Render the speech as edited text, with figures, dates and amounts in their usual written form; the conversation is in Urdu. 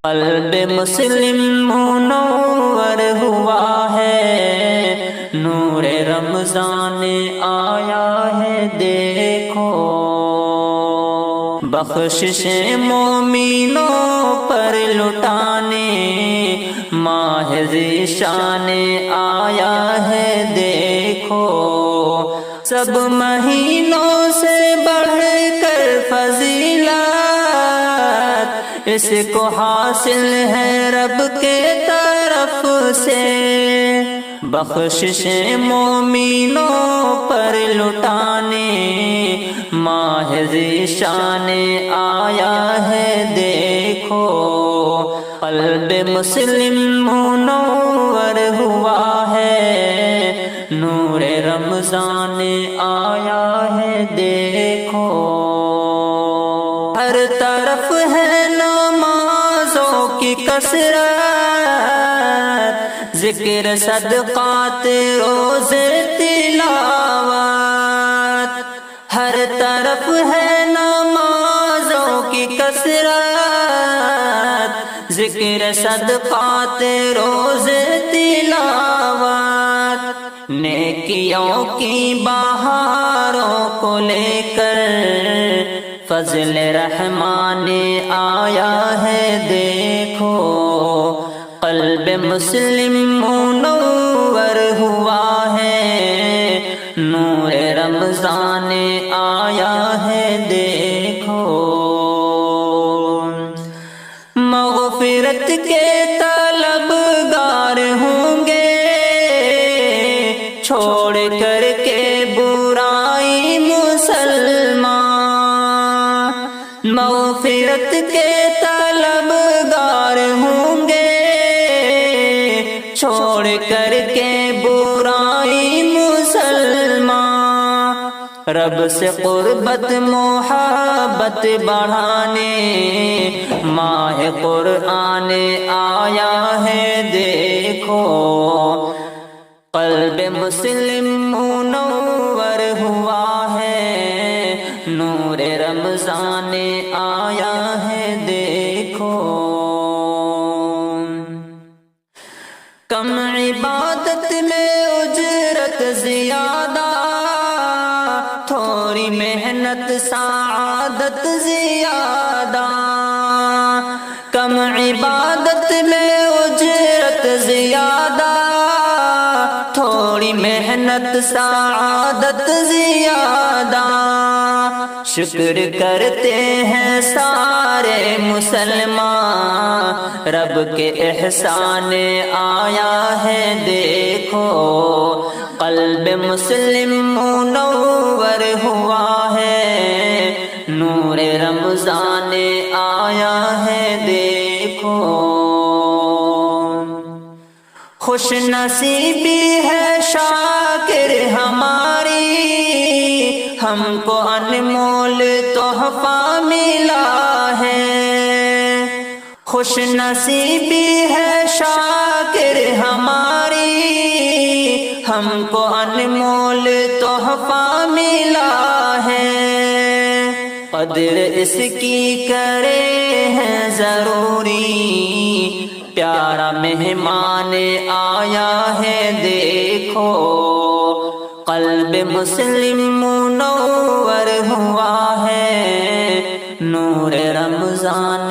قلب مسلم منور ہوا ہے، نور رمضان آیا ہے دیکھو، بخشش مومنوں پر لٹانے ماہ ذیشان آیا ہے دیکھو، سب مہینوں سے بڑھ کر فضیلت اس کو حاصل ہے رب کے طرف سے، بخشش مومنوں پر لٹانے ماہ ذیشان آیا ہے دیکھو، قلب مسلم منور ہوا ہے، نور رمضان آیا ہے دیکھو، ہر طرف ہے نمازوں کی کثرت، ذکر صدقات روزے تلاوت، ہر طرف ہے نمازوں کی کثرت، ذکر صدقات روزے تلاوت، نیکیوں کی بہاروں کو لے کر فضل رحمان آیا ہے دیکھو، قلب مسلم منور ہوا ہے، نور رمضان آیا ہے دیکھو، مغفرت کے طلبگار ہوں گے چھوڑ کر کے برائی مسلمان، مغفرت کے طلبگار ہوں گے چھوڑ کر کے برائی مسلمان، رب سے قربت محبت بڑھانے ماہ قرآن آیا ہے دیکھو، قلب مسلم منور ہوا ہے، نور رمضان آیا ہے دیکھو، کم عبادت میں اجرت زیادہ، تھوڑی محنت سعادت زیادہ، کم عبادت میں اجرت زیادہ، تھوڑی محنت سعادت زیادہ، شکر کرتے ہیں سارے مسلمان، رب کے احسان آیا ہے دیکھو، قلب مسلم منور ہوا ہے، نور رمضان آیا ہے دیکھو، خوش نصیبی ہے شاکر ہماری، ہم کو انمول تحفہ ملا ہے، خوش نصیبی ہے شاکر ہماری، ہم کو انمول تحفہ ملا ہے، قدر اس کی کرے ہیں ضروری، پیارا مہمان آیا ہے دیکھو، قلب مسلم منور ہوا ہے، نور رمضان